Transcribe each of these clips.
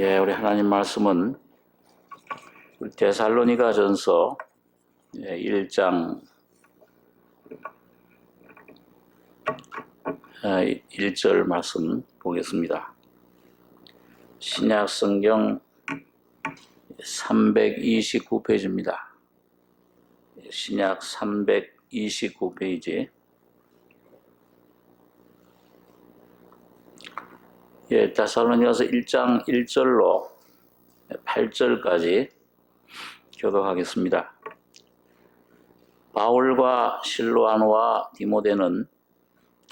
우리 하나님 말씀은 데살로니가전서 1장 1절 말씀 보겠습니다. 신약 성경 329페이지입니다. 신약 329페이지. 데살로니가서 1장 1절로 8절까지 교독하겠습니다. 바울과 실로아노와 디모데는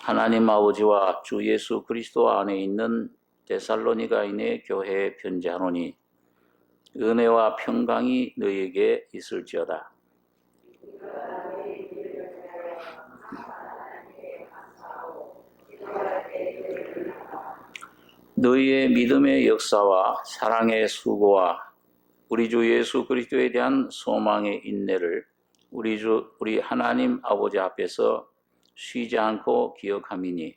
하나님 아버지와 주 예수 그리스도 안에 있는 데살로니가인의 교회에 편지하노니 은혜와 평강이 너희에게 있을지어다. 너희의 믿음의 역사와 사랑의 수고와 우리 주 예수 그리스도에 대한 소망의 인내를 우리 하나님 아버지 앞에서 쉬지 않고 기억함이니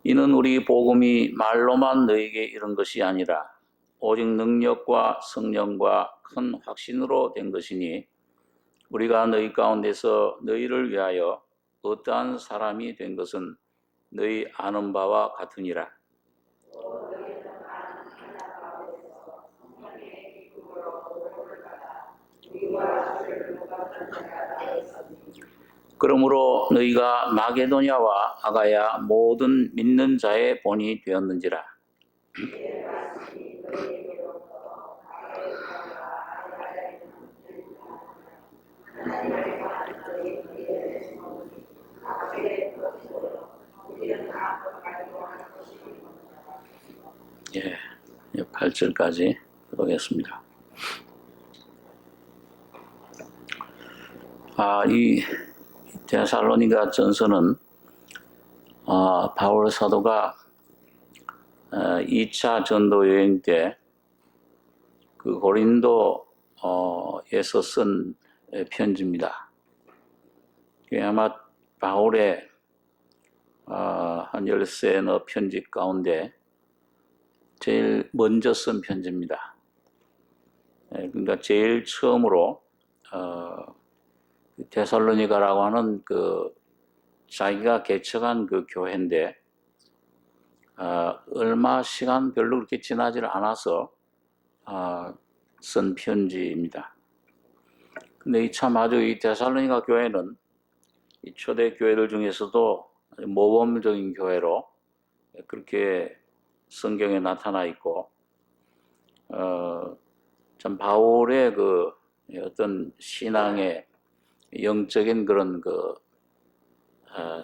이는 우리 복음이 말로만 너희에게 이른 것이 아니라 오직 능력과 성령과 큰 확신으로 된 것이니 우리가 너희 가운데서 너희를 위하여 어떠한 사람이 된 것은 너희 아는 바와 같으니라. 그러므로 너희가 마게도냐와 아가야 모든 믿는 자의 본이 되었는지라. 예, 8절까지 보겠습니다. 이 데살로니가 전서는 바울 사도가 2차 전도 여행 때 그 고린도에서 쓴 편지입니다. 아마 바울의 한 13너 편지 가운데 제일 먼저 쓴 편지입니다. 그러니까 제일 처음으로 데살로니가라고 하는 그 자기가 개척한 그 교회인데 얼마 시간 별로 그렇게 지나질 않아서 쓴 편지입니다. 근데 참 아주 이 데살로니가 교회는 이 초대 교회들 중에서도 모범적인 교회로 그렇게 성경에 나타나 있고, 참 바울의 그 어떤 신앙의 영적인 그런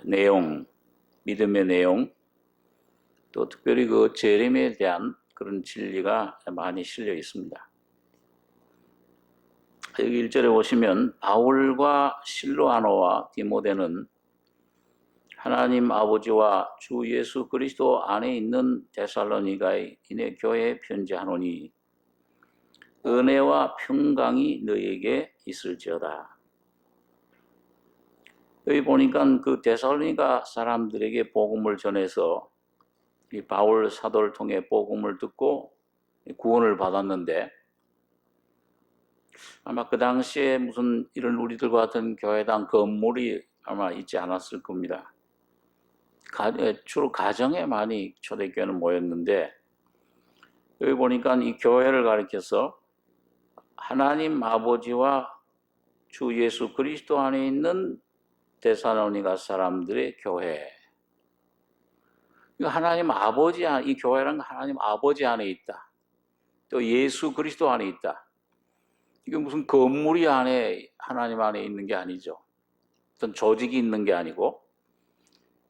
내용, 믿음의 내용, 또 특별히 그 재림에 대한 그런 진리가 많이 실려 있습니다. 여기 1절에 보시면 바울과 실로아노와 디모데는 하나님 아버지와 주 예수 그리스도 안에 있는 데살로니가인의 교회에 편지하노니 은혜와 평강이 너희에게 있을지어다. 여기 보니까 그 데살로니가 사람들에게 복음을 전해서 이 바울 사도를 통해 복음을 듣고 구원을 받았는데 아마 그 당시에 무슨 이런 우리들과 같은 교회당 건물이 아마 있지 않았을 겁니다. 주로 가정에 많이 초대교회는 모였는데 여기 보니까 이 교회를 가리켜서 하나님 아버지와 주 예수 그리스도 안에 있는 데살로니가 사람들의 교회. 하나님 아버지, 이 교회란 하나님 아버지 안에 있다. 또 예수 그리스도 안에 있다. 이게 무슨 건물이 안에 하나님 안에 있는 게 아니죠. 어떤 조직이 있는 게 아니고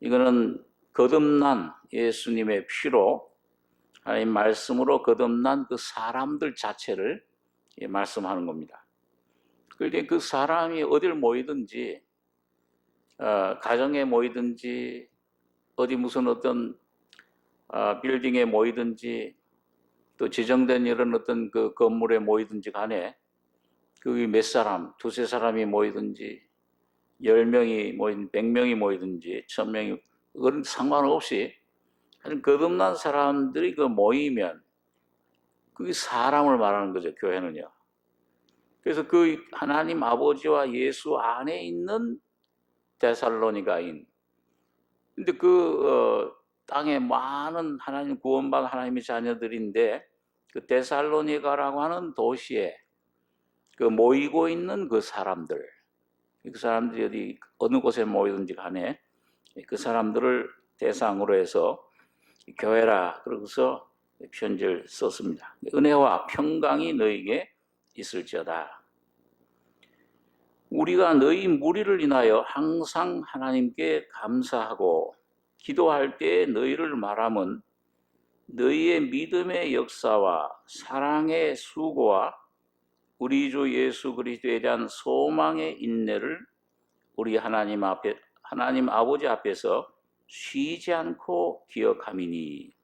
이거는 거듭난 예수님의 피로 하나님 말씀으로 거듭난 그 사람들 자체를 말씀하는 겁니다. 그러니까 그 사람이 어딜 모이든지 가정에 모이든지 어디 무슨 어떤 빌딩에 모이든지 또 지정된 이런 어떤 그 건물에 모이든지 간에 그 몇 사람, 두세 사람이 모이든지 10명이 모이든 100명이 모이든지 1000명이 그건 상관없이 하여튼 거듭난 사람들이 그 모이면 그게 사람을 말하는 거죠, 교회는요. 그래서 그 하나님 아버지와 예수 안에 있는 데살로니가인. 근데 땅에 많은 하나님 구원받은 하나님의 자녀들인데 그 데살로니가라고 하는 도시에 그 모이고 있는 그 사람들이 어느 곳에 모이든지 간에 그 사람들을 대상으로 해서 교회라 그러고서 편지를 썼습니다. 은혜와 평강이 너에게 있을지어다. 우리가 너희 무리를 인하여 항상 하나님께 감사하고 기도할 때 너희를 말함은 너희의 믿음의 역사와 사랑의 수고와 우리 주 예수 그리스도에 대한 소망의 인내를 우리 하나님 아버지 앞에서 쉬지 않고 기억함이니.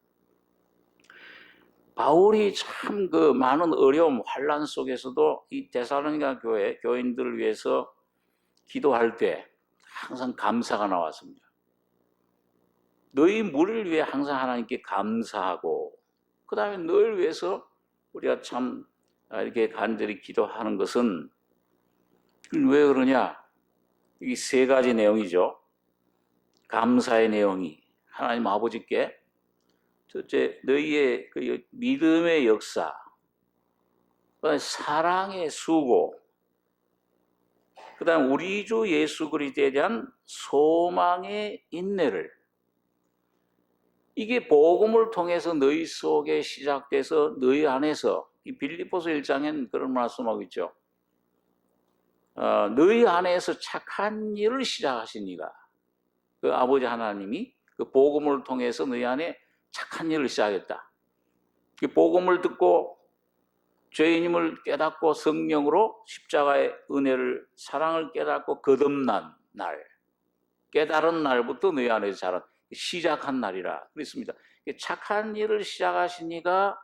바울이 참 그 많은 어려움, 환난 속에서도 이 데살로니가 교인들을 위해서 기도할 때 항상 감사가 나왔습니다. 너희 무리를 위해 항상 하나님께 감사하고, 그 다음에 너희를 위해서 우리가 참 이렇게 간절히 기도하는 것은 왜 그러냐? 이 세 가지 내용이죠. 감사의 내용이 하나님 아버지께 첫째, 너희의 그 믿음의 역사, 사랑의 수고, 그 다음 우리 주 예수 그리스도에 대한 소망의 인내를, 이게 복음을 통해서 너희 속에 시작돼서 너희 안에서, 이 빌립보서 1장엔 그런 말씀하고 있죠. 너희 안에서 착한 일을 시작하신 이가, 그 아버지 하나님이 그 복음을 통해서 너희 안에 착한 일을 시작했다. 그 복음을 듣고 죄인임을 깨닫고 성령으로 십자가의 은혜를, 사랑을 깨닫고 거듭난 날, 깨달은 날부터 너희 안에서 시작한 날이라 그랬습니다. 착한 일을 시작하신 이가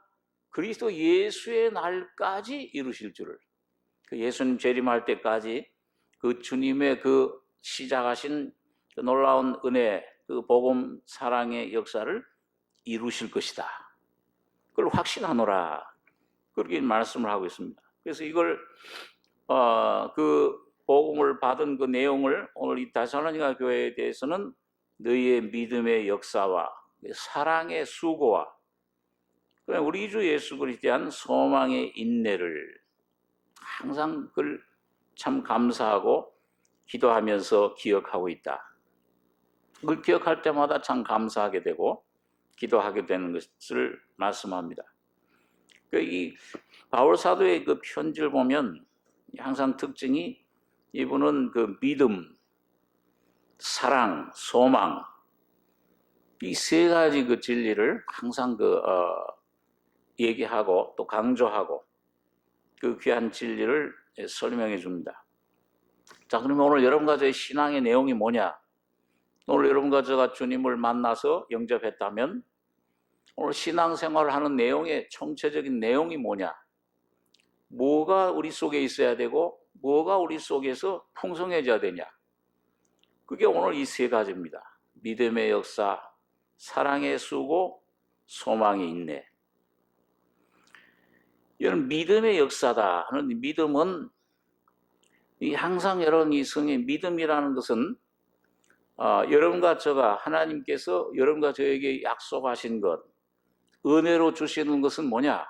그리스도 예수의 날까지 이루실 줄을, 그 예수님 재림할 때까지 그 주님의 그 시작하신 그 놀라운 은혜, 그 복음 사랑의 역사를 이루실 것이다. 그걸 확신하노라. 그렇게 말씀을 하고 있습니다. 그래서 이걸 그 복음을 받은 그 내용을 오늘 이 데살로니가 교회에 대해서는 너희의 믿음의 역사와 사랑의 수고와 우리 주 예수 그리스도에 대한 소망의 인내를 항상 그걸 참 감사하고 기도하면서 기억하고 있다. 그걸 기억할 때마다 참 감사하게 되고 기도하게 되는 것을 말씀합니다. 이 바울 사도의 그 편지를 보면 항상 특징이 이분은 그 믿음, 사랑, 소망, 이 세 가지 그 진리를 항상 얘기하고 또 강조하고 그 귀한 진리를 설명해 줍니다. 자, 그러면 오늘 여러분과 저의 신앙의 내용이 뭐냐? 오늘 여러분과 저가 주님을 만나서 영접했다면 오늘 신앙생활을 하는 내용의 총체적인 내용이 뭐냐? 뭐가 우리 속에 있어야 되고 뭐가 우리 속에서 풍성해져야 되냐? 그게 오늘 이 세 가지입니다. 믿음의 역사, 사랑의 수고, 소망의 인내. 이런 믿음의 역사다 하는 믿음은 항상 여러분 이 성의 믿음이라는 것은 여러분과 저가 하나님께서 여러분과 저에게 약속하신 것, 은혜로 주시는 것은 뭐냐?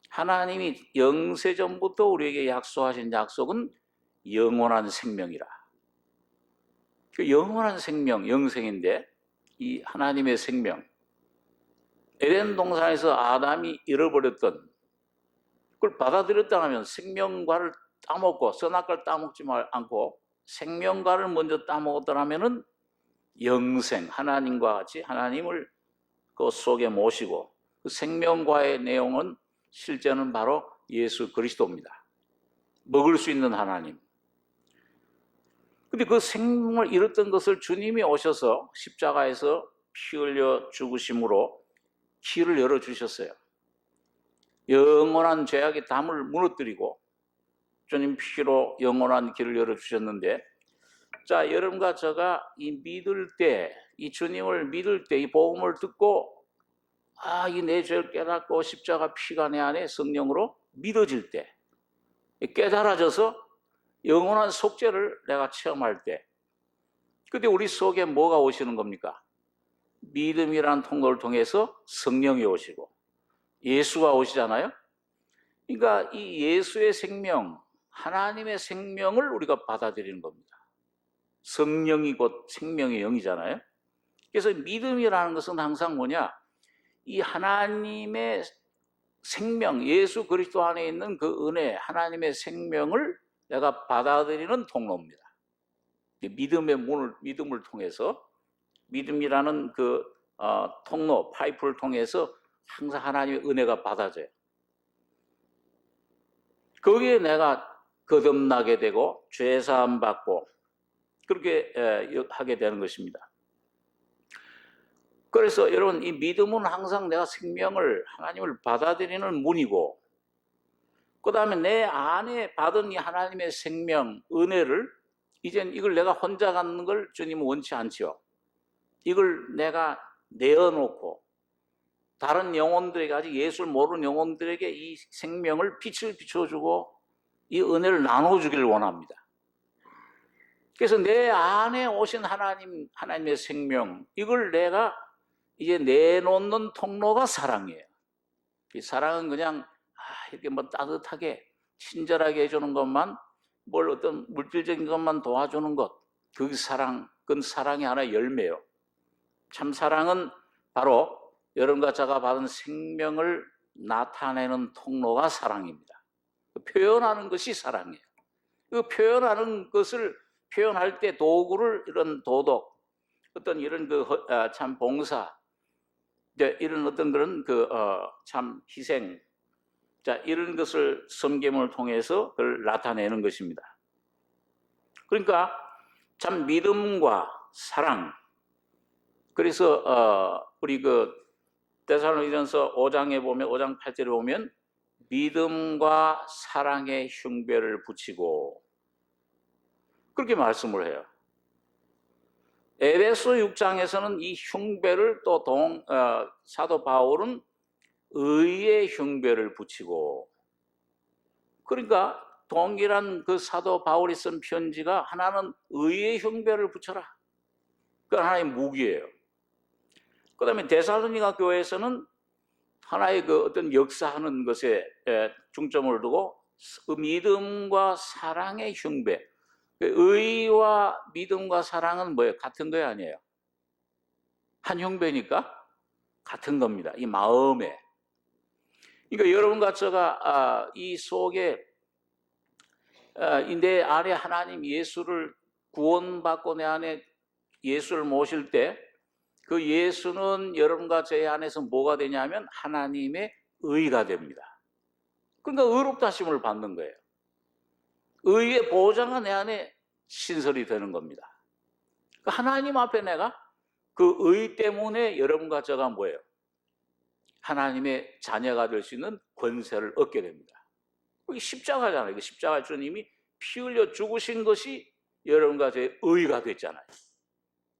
하나님이 영세전부터 우리에게 약속하신 약속은 영원한 생명이라. 그 영원한 생명, 영생인데 이 하나님의 생명, 에덴 동산에서 아담이 잃어버렸던 그걸 받아들였다면 생명과를 따먹고 선악과를 따먹지 않고 생명과를 먼저 따먹었더라면은 영생, 하나님과 같이 하나님을 그 속에 모시고 그 생명과의 내용은 실제는 바로 예수 그리스도입니다. 먹을 수 있는 하나님. 근데 그 생명을 잃었던 것을 주님이 오셔서 십자가에서 피 흘려 죽으심으로 길을 열어주셨어요. 영원한 죄악의 담을 무너뜨리고 주님 피로 영원한 길을 열어주셨는데 자, 여러분과 제가 이 믿을 때, 이 주님을 믿을 때, 이 복음을 듣고 이 내 죄를 깨닫고 십자가 피가 내 안에 성령으로 믿어질 때, 깨달아져서 영원한 속죄를 내가 체험할 때, 그때 우리 속에 뭐가 오시는 겁니까? 믿음이라는 통로를 통해서 성령이 오시고 예수가 오시잖아요. 그러니까 이 예수의 생명, 하나님의 생명을 우리가 받아들이는 겁니다. 성령이 곧 생명의 영이잖아요. 그래서 믿음이라는 것은 항상 뭐냐? 이 하나님의 생명, 예수 그리스도 안에 있는 그 은혜, 하나님의 생명을 내가 받아들이는 통로입니다. 믿음의 문을, 믿음을 통해서, 믿음이라는 그 통로, 파이프를 통해서 항상 하나님의 은혜가 받아져요. 거기에 내가 거듭나게 되고 죄사함 받고 그렇게 하게 되는 것입니다. 그래서 여러분, 이 믿음은 항상 내가 생명을, 하나님을 받아들이는 문이고, 그 다음에 내 안에 받은 이 하나님의 생명, 은혜를 이젠 이걸 내가 혼자 갖는 걸 주님은 원치 않지요. 이걸 내가 내어놓고 다른 영혼들에게, 아직 예수를 모르는 영혼들에게 이 생명을, 빛을 비춰주고 이 은혜를 나눠주기를 원합니다. 그래서 내 안에 오신 하나님의 생명, 이걸 내가 이제 내놓는 통로가 사랑이에요. 이 사랑은 그냥 이렇게 뭐 따뜻하게 친절하게 해주는 것만, 뭘 어떤 물질적인 것만 도와주는 것, 그건 사랑의 하나의 열매예요. 참 사랑은 바로 여러분과 제가 받은 생명을 나타내는 통로가 사랑입니다. 표현하는 것이 사랑이에요. 그 표현하는 것을 표현할 때 도구를, 이런 도덕, 어떤 이런 참 봉사, 이런 어떤 그런 참 희생, 자, 이런 것을 섬김을 통해서 그걸 나타내는 것입니다. 그러니까 참 믿음과 사랑. 그래서 우리 데살로니가전서 5장에 보면, 5장 8절에 보면 믿음과 사랑의 흉배를 붙이고 그렇게 말씀을 해요. 에베소 6장에서는 이 흉배를 또 사도 바울은 의의 흉배를 붙이고, 그러니까 동일한 그 사도 바울이 쓴 편지가 하나는 의의 흉배를 붙여라. 그 하나의 무기예요. 그 다음에 데살로니가 교회에서는 하나의 그 어떤 역사하는 것에 중점을 두고 믿음과 사랑의 흉배. 의와 믿음과 사랑은 뭐예요? 같은 거예요, 아니에요? 한 흉배니까 같은 겁니다. 이 마음에. 그러니까 여러분과 제가 이 속에 내 안에 하나님 예수를 구원받고 내 안에 예수를 모실 때 그 예수는 여러분과 제 안에서 뭐가 되냐면 하나님의 의가 됩니다. 그러니까 의롭다 하심을 받는 거예요. 의의 보호자가 내 안에 신설이 되는 겁니다. 하나님 앞에 내가 그 의 때문에 여러분과 제가 뭐예요? 하나님의 자녀가 될 수 있는 권세를 얻게 됩니다. 그게 십자가잖아요. 십자가 주님이 피 흘려 죽으신 것이 여러분과 제 의가 됐잖아요.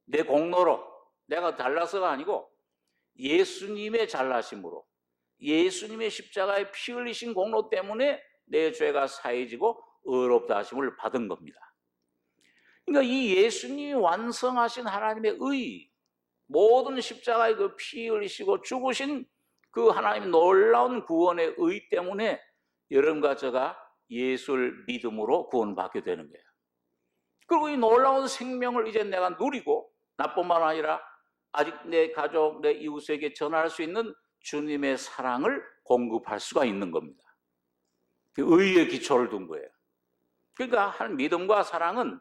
내 공로로, 내가 잘나서가 아니고 예수님의 잘나심으로, 예수님의 십자가에 피 흘리신 공로 때문에 내 죄가 사해지고 의롭다 하심을 받은 겁니다. 그러니까 이 예수님이 완성하신 하나님의 의, 모든 십자가에 그 피 흘리시고 죽으신 그 하나님의 놀라운 구원의 의 때문에 여러분과 제가 예수를 믿음으로 구원받게 되는 거예요. 그리고 이 놀라운 생명을 이제 내가 누리고, 나뿐만 아니라 아직 내 가족, 내 이웃에게 전할 수 있는 주님의 사랑을 공급할 수가 있는 겁니다. 의의 기초를 둔 거예요. 그러니까 한 믿음과 사랑은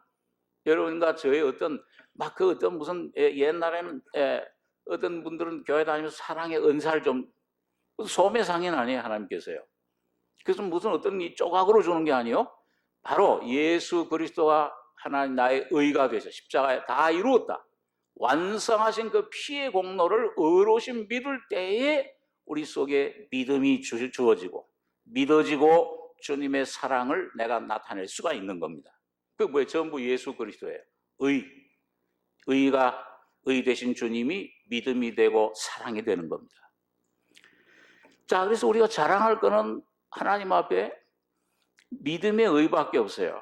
여러분과 저의 어떤 무슨 옛날에는 어떤 분들은 교회 다니면서 사랑의 은사를 좀 소매상인 아니에요, 하나님께서요. 그래서 무슨 어떤 이 조각으로 주는 게 아니요, 바로 예수 그리스도가 하나님 나의 의가 되셔 십자가에 다 이루었다, 완성하신 그 피의 공로를 의로우신 믿을 때에 우리 속에 믿음이 주어지고 믿어지고 주님의 사랑을 내가 나타낼 수가 있는 겁니다. 그게 뭐예요? 전부 예수 그리스도예요. 의 되신 주님이 믿음이 되고 사랑이 되는 겁니다. 자, 그래서 우리가 자랑할 거는 하나님 앞에 믿음의 의밖에 없어요.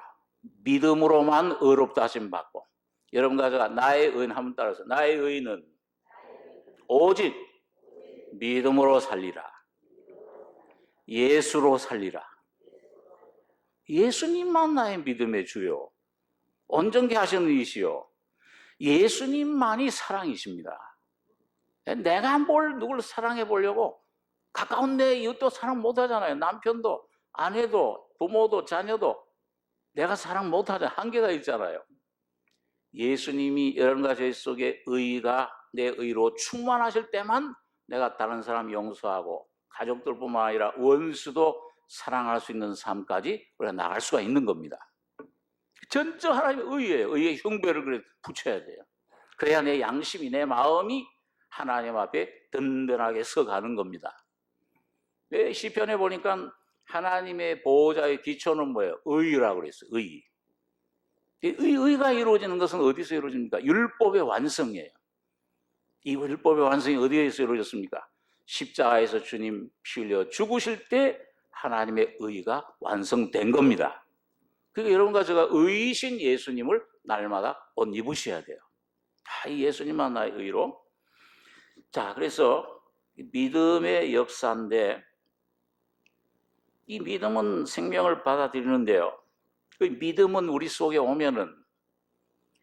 믿음으로만 의롭다 하심 받고. 여러분과 제가 나의 의는 한번 따라서 나의 의는 오직 믿음으로 살리라. 예수로 살리라. 예수님만 나의 믿음의 주요. 온전케 하시는 이시요. 예수님만이 사랑이십니다. 내가 누굴 사랑해 보려고 가까운 내 이웃도 사랑 못 하잖아요. 남편도, 아내도, 부모도, 자녀도 내가 사랑 못 하잖아요. 한계가 있잖아요. 예수님이 여러분과 저희 속에 의가 내 의로 충만하실 때만 내가 다른 사람 용서하고 가족들뿐만 아니라 원수도 사랑할 수 있는 삶까지 우리가 나갈 수가 있는 겁니다. 전적 하나님의 의예요. 의의 흉배를 그래 붙여야 돼요. 그래야 내 양심이, 내 마음이 하나님 앞에 든든하게 서가는 겁니다. 시편에 보니까 하나님의 보호자의 기초는 뭐예요? 의라고 그랬어요. 의가 이루어지는 것은 어디서 이루어집니까? 율법의 완성이에요. 이 율법의 완성이 어디에서 이루어졌습니까? 십자가에서 주님 피 흘려 죽으실 때 하나님의 의가 완성된 겁니다. 그러니까 여러분과 제가 의이신 예수님을 날마다 옷 입으셔야 돼요. 다 이 예수님만 나의 의로. 자, 그래서 믿음의 역사인데 이 믿음은 생명을 받아들이는데요. 그 믿음은 우리 속에 오면은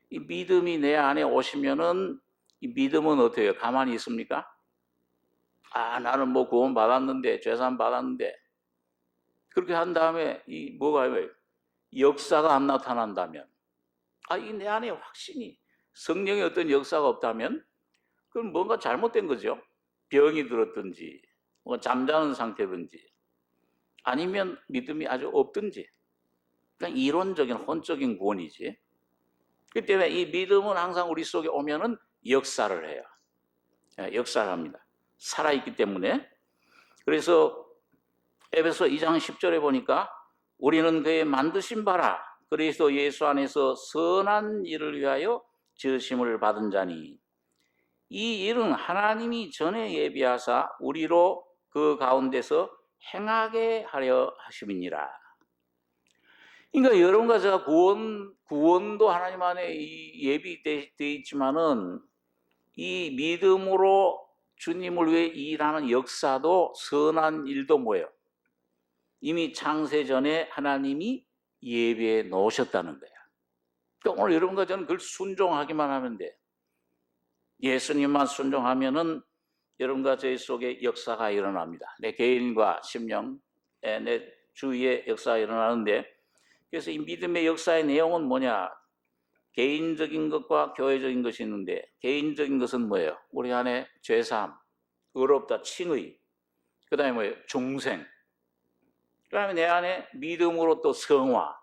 이 믿음이 내 안에 오시면은 이 믿음은 어떻게 해요? 가만히 있습니까? 나는 뭐 구원 받았는데 죄산 받았는데 그렇게 한 다음에 이 뭐가 왜 역사가 안 나타난다면 이 내 안에 확신이 성령의 어떤 역사가 없다면 그럼 뭔가 잘못된 거죠. 병이 들었든지 뭐 잠자는 상태든지 아니면 믿음이 아주 없든지 그냥 이론적인 혼적인 구원이지. 그렇기 때문에 이 믿음은 항상 우리 속에 오면은 역사를 해요. 역사를 합니다. 살아있기 때문에. 그래서 에베소 2장 10절에 보니까 우리는 그의 만드신 바라 그리스도 예수 안에서 선한 일을 위하여 지으심을 받은 자니 이 일은 하나님이 전에 예비하사 우리로 그 가운데서 행하게 하려 하심이니라. 그러니까 여러분과 제가 구원도 하나님 안에 예비되어 있지만은 이 믿음으로 주님을 위해 일하는 역사도 선한 일도 뭐예요? 이미 창세 전에 하나님이 예비해 놓으셨다는 거예요. 그러니까 오늘 여러분과 저는 그걸 순종하기만 하면 돼. 예수님만 순종하면은 여러분과 저희 속에 역사가 일어납니다. 내 개인과 심령, 내 주위에 역사가 일어나는데 그래서 이 믿음의 역사의 내용은 뭐냐? 개인적인 것과 교회적인 것이 있는데 개인적인 것은 뭐예요? 우리 안에 죄사함, 의롭다, 칭의, 그 다음에 뭐예요? 중생, 그 다음에 내 안에 믿음으로 또 성화,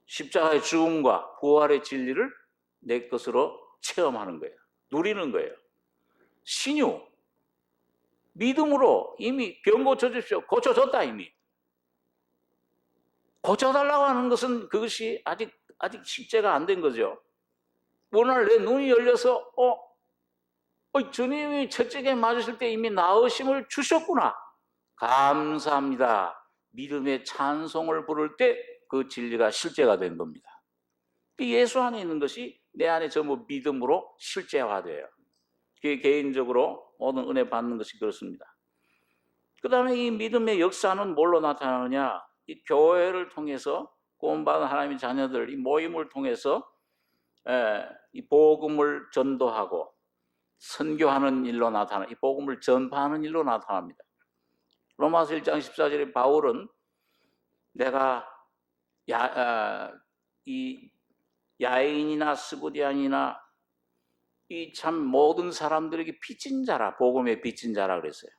십자가의 죽음과 부활의 진리를 내 것으로 체험하는 거예요. 누리는 거예요. 신유, 믿음으로 이미 병 고쳐주십시오. 고쳐줬다 이미. 고쳐달라고 하는 것은 그것이 아직 실제가 안 된 거죠. 오늘 내 눈이 열려서 주님이 첫째에 맞으실 때 이미 나으심을 주셨구나. 감사합니다. 믿음의 찬송을 부를 때 그 진리가 실제가 된 겁니다. 예수 안에 있는 것이 내 안에 전부 믿음으로 실제화돼요. 그게 개인적으로 모든 은혜 받는 것이 그렇습니다. 그 다음에 이 믿음의 역사는 뭘로 나타나느냐? 이 교회를 통해서 구원받은 하나님의 자녀들, 이 모임을 통해서 이 복음을 전도하고 선교하는 일로 나타나, 이 복음을 전파하는 일로 나타납니다. 로마서 1장 14절에 바울은 내가 이 야인이나 스구디안이나 이 참 모든 사람들에게 빚진 자라, 복음의 빚진 자라 그랬어요.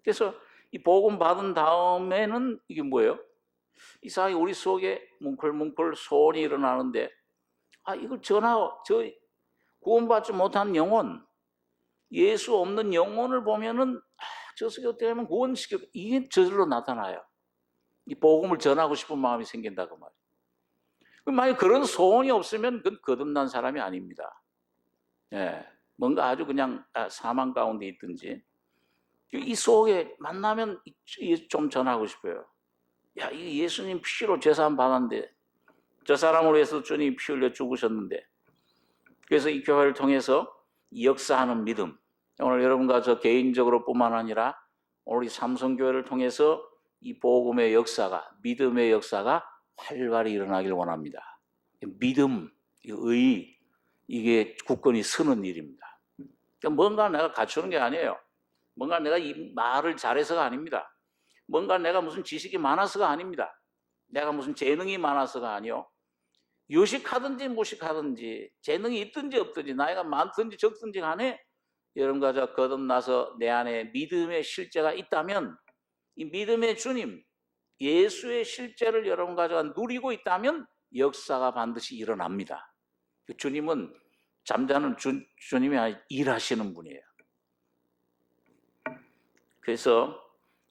그래서 이 복음 받은 다음에는 이게 뭐예요? 이상하게 우리 속에 뭉클뭉클 소원이 일어나는데 이걸 구원받지 못한 영혼, 예수 없는 영혼을 보면은 저 속에 어떻게 하면 구원시켜, 이게 저절로 나타나요. 이 복음을 전하고 싶은 마음이 생긴다고 말이에요. 만약 그런 소원이 없으면 그건 거듭난 사람이 아닙니다. 예, 뭔가 아주 그냥 사망 가운데 있든지 이 속에 만나면 좀 전하고 싶어요. 야, 이 예수님 피로 죄사함 받았는데 저 사람을 위해서 주님이 피 흘려 죽으셨는데, 그래서 이 교회를 통해서 역사하는 믿음, 오늘 여러분과 저 개인적으로 뿐만 아니라 오늘 이 삼성교회를 통해서 이 복음의 역사가, 믿음의 역사가 활발히 일어나길 원합니다. 믿음, 의, 이게 굳건히 서는 일입니다. 뭔가 내가 갖추는 게 아니에요. 뭔가 내가 이 말을 잘해서가 아닙니다. 뭔가 내가 무슨 지식이 많아서가 아닙니다. 내가 무슨 재능이 많아서가 아니요. 유식하든지 무식하든지 재능이 있든지 없든지 나이가 많든지 적든지 간에 여러분과 저 거듭나서 내 안에 믿음의 실제가 있다면 이 믿음의 주님 예수의 실제를 여러분과 저 누리고 있다면 역사가 반드시 일어납니다. 주님은 잠자는 주님이 아니라 일하시는 분이에요. 그래서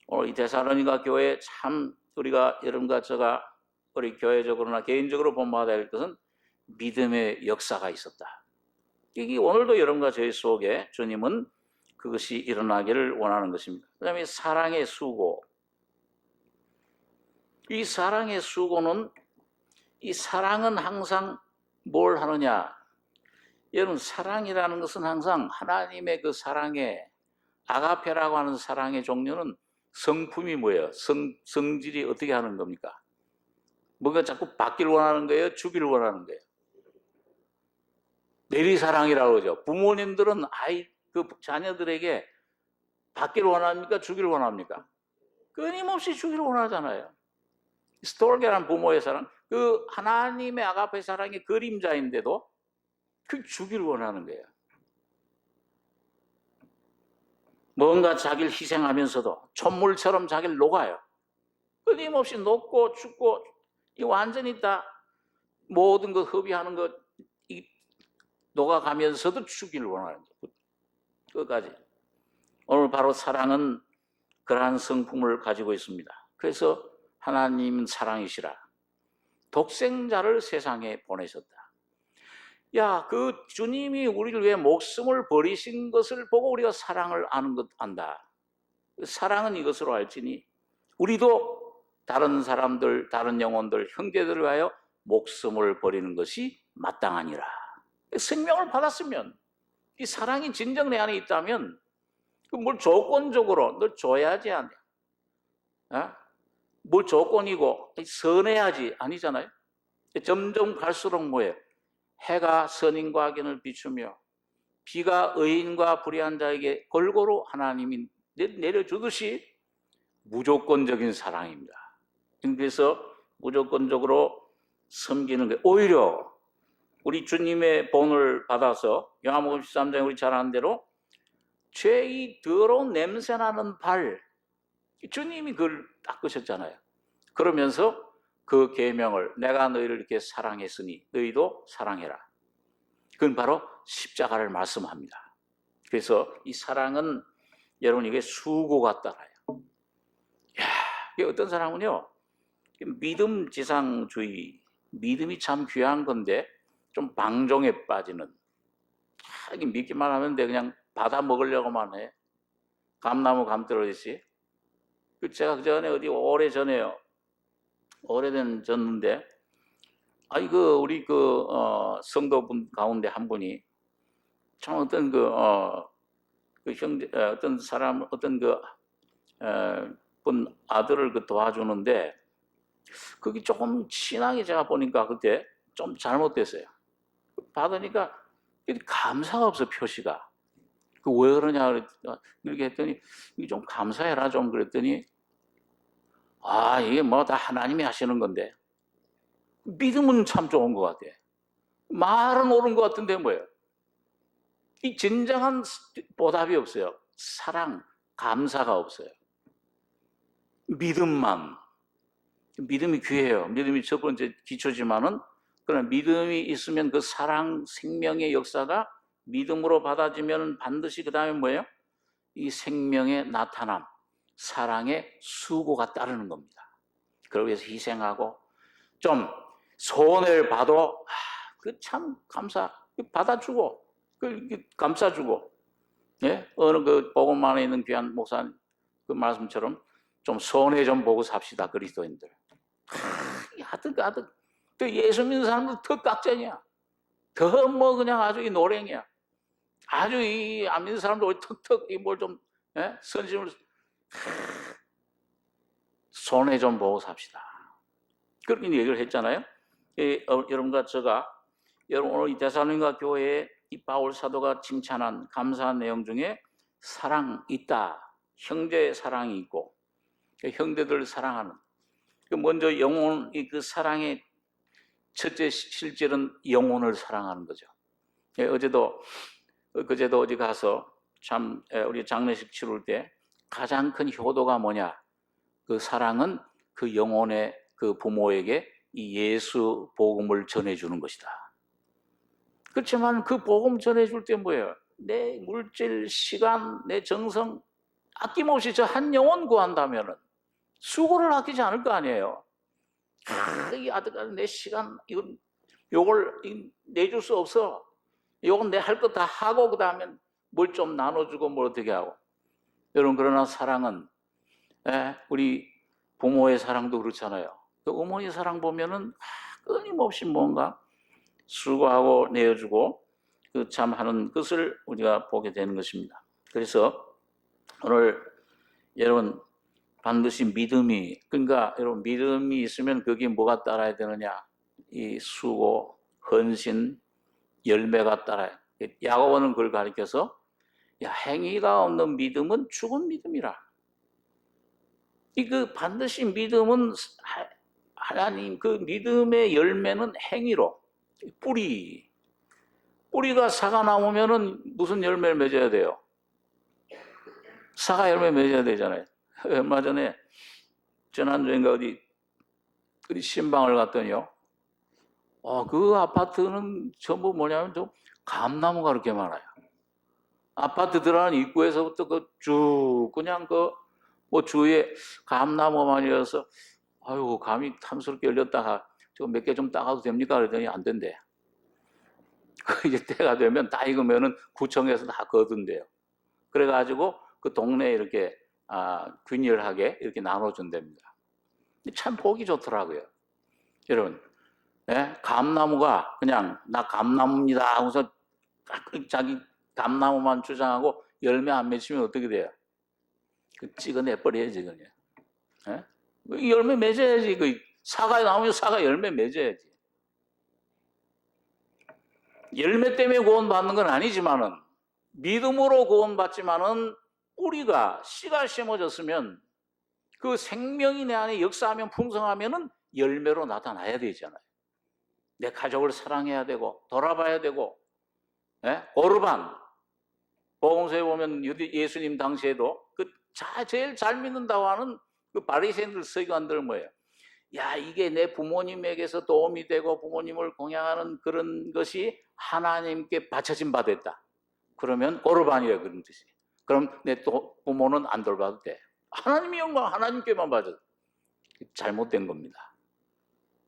오늘 이 데살로니가 교회 참 우리가 여러분과 제가 우리 교회적으로나 개인적으로 본받아야 할 것은 믿음의 역사가 있었다. 이게 오늘도 여러분과 저희 속에 주님은 그것이 일어나기를 원하는 것입니다. 그 다음에 사랑의 수고. 이 사랑의 수고는 이 사랑은 항상 뭘 하느냐. 여러분 사랑이라는 것은 항상 하나님의 그 사랑의 아가페라고 하는 사랑의 종류는 성품이 뭐예요? 성질이 어떻게 하는 겁니까? 뭔가 자꾸 받기를 원하는 거예요? 주기를 원하는 거예요? 내리사랑이라고 그러죠. 부모님들은 그 자녀들에게 받기를 원합니까? 주기를 원합니까? 끊임없이 주기를 원하잖아요. 스톨게라는 부모의 사랑, 그 하나님의 아가페 사랑의 그림자인데도 그 주기를 원하는 거예요. 뭔가 자기를 희생하면서도 촛물처럼 자기를 녹아요. 끊임없이 녹고 죽고 완전히 다 모든 거 허비하는 것 녹아가면서도 죽기를 원하는 거예요. 끝까지. 오늘 바로 사랑은 그러한 성품을 가지고 있습니다. 그래서 하나님은 사랑이시라. 독생자를 세상에 보내셨다. 야, 그 주님이 우리를 위해 목숨을 버리신 것을 보고 우리가 사랑을 아는 것 안다. 사랑은 이것으로 알지니 우리도 다른 사람들, 다른 영혼들, 형제들을 위하여 목숨을 버리는 것이 마땅하니라. 생명을 받았으면 이 사랑이 진정 내 안에 있다면 뭘 조건적으로 널 줘야지 않냐? 뭘 조건이고 선해야지 아니잖아요. 점점 갈수록 뭐예요? 해가 선인과 악인을 비추며 비가 의인과 불의한 자에게 골고루 하나님이 내려주듯이 무조건적인 사랑입니다. 그래서 무조건적으로 섬기는 게 오히려 우리 주님의 본을 받아서 요한복음 13장에 우리 잘 아는 대로 죄의 더러운 냄새나는 발, 주님이 그걸 닦으셨잖아요. 그러면서 그 계명을 내가 너희를 이렇게 사랑했으니 너희도 사랑해라. 그건 바로 십자가를 말씀합니다. 그래서 이 사랑은 여러분 이게 수고가 따라요. 이게 어떤 사람은요 믿음 지상주의, 믿음이 참 귀한 건데 좀 방종에 빠지는, 믿기만 하면 돼 그냥 받아 먹으려고만 해. 감나무 감떨어지지. 제가 그 전에 어디 오래전에요. 오래된 전인데, 우리 성도분 가운데 한 분이 참 어떤 어떤 사람, 어떤 분 아들을 도와주는데, 그게 조금 신앙이 제가 보니까 그때 좀 잘못됐어요. 받으니까 감사가 없어, 표시가. 왜 그러냐, 이렇게 했더니, 이게 좀 감사해라, 좀 그랬더니, 이게 뭐 다 하나님이 하시는 건데. 믿음은 참 좋은 것 같아. 말은 옳은 것 같은데 뭐예요? 이 진정한 보답이 없어요. 사랑, 감사가 없어요. 믿음이 귀해요. 믿음이 첫 번째 기초지만은, 그러나 믿음이 있으면 그 사랑, 생명의 역사가 믿음으로 받아지면 반드시 그 다음에 뭐예요? 이 생명의 나타남, 사랑의 수고가 따르는 겁니다. 그러기 위해서 희생하고 좀 손해를 봐도 그 참 받아주고 감싸주고, 예? 어느 그 복음 안에 있는 귀한 목사 그 말씀처럼 좀 손해 좀 보고 삽시다, 그리스도인들. 하득하득 또 예수 믿는 사람들 더 깍쟁이야. 더 뭐 그냥 아주 이 노랭이야. 아주 이 안 믿는 사람들 턱턱 이 뭘 좀 선심을 손해 좀 보고 삽시다. 그렇게 얘기를 했잖아요. 여러분과 제가 여러분 오늘 이 데살로니가 교회에 이 바울 사도가 칭찬한 감사한 내용 중에 사랑 있다. 형제의 사랑이 있고 형제들 사랑하는. 먼저 영혼 그 사랑의 첫째 실질은 영혼을 사랑하는 거죠. 어제도 어디 가서 참 우리 장례식 치룰 때 가장 큰 효도가 뭐냐? 그 사랑은 그 영혼의 그 부모에게 이 예수 복음을 전해주는 것이다. 그렇지만 그 복음 전해줄 때 뭐예요? 내 물질, 시간, 내 정성 아낌없이 저 한 영혼 구한다면은 수고를 아끼지 않을 거 아니에요. 이 아들 내 시간 요걸 내줄 수 없어. 요건 내 할 거 다 하고 그 다음에 뭘 좀 나눠주고 뭘 어떻게 하고. 여러분 그러나 사랑은 우리 부모의 사랑도 그렇잖아요. 그 어머니 사랑 보면은 끊임없이 뭔가 수고하고 내어주고 그 참 하는 것을 우리가 보게 되는 것입니다. 그래서 오늘 여러분 반드시 믿음이, 그러니까 여러분 믿음이 있으면 거기에 뭐가 따라야 되느냐? 이 수고, 헌신, 열매가 따라요. 야고보는 그걸 가리켜서 행위가 없는 믿음은 죽은 믿음이라. 그 반드시 믿음은 하나님 그 믿음의 열매는 행위로 뿌리가 사과 나오면은 무슨 열매를 맺어야 돼요? 사과 열매 맺어야 되잖아요. 얼마 전에 지난주인가 어디 신방을 갔더니요. 그 아파트는 전부 뭐냐면 좀 감나무가 그렇게 많아요. 아파트 들어가는 입구에서부터 쭉 그냥 뭐 주위에 감나무만이어서 아유 감이 탐스럽게 열렸다가 저거 몇 개 좀 따가도 됩니까? 그랬더니 안 된대. 이제 때가 되면 다 익으면은 구청에서 다 거둔대요. 그래가지고 그 동네에 이렇게 균일하게 이렇게 나눠준답니다. 참 보기 좋더라고요. 여러분, 감나무가 그냥 나 감나무입니다 하고서 자기 감나무만 주장하고 열매 안 맺히면 어떻게 돼요? 찍어내버려야지 그냥. 열매 맺어야지. 사과 나오면 사과 열매 맺어야지. 열매 때문에 구원받는 건 아니지만은 믿음으로 구원받지만은 뿌리가 씨가 심어졌으면 그 생명이 내 안에 역사하면 풍성하면은 열매로 나타나야 되잖아요. 내 가족을 사랑해야 되고 돌아봐야 되고. 오르반 복음서에 보면 예수님 당시에도 제일 잘 믿는다고 하는 그 바리새인들 서기관들 뭐예요? 이게 내 부모님에게서 도움이 되고 부모님을 공양하는 그런 것이 하나님께 바쳐진 바 됐다. 그러면 오르반이에요, 그런 뜻이. 그럼 내 부모는 안 돌봐도 돼. 하나님의 영광 하나님께만 받아도 잘못된 겁니다.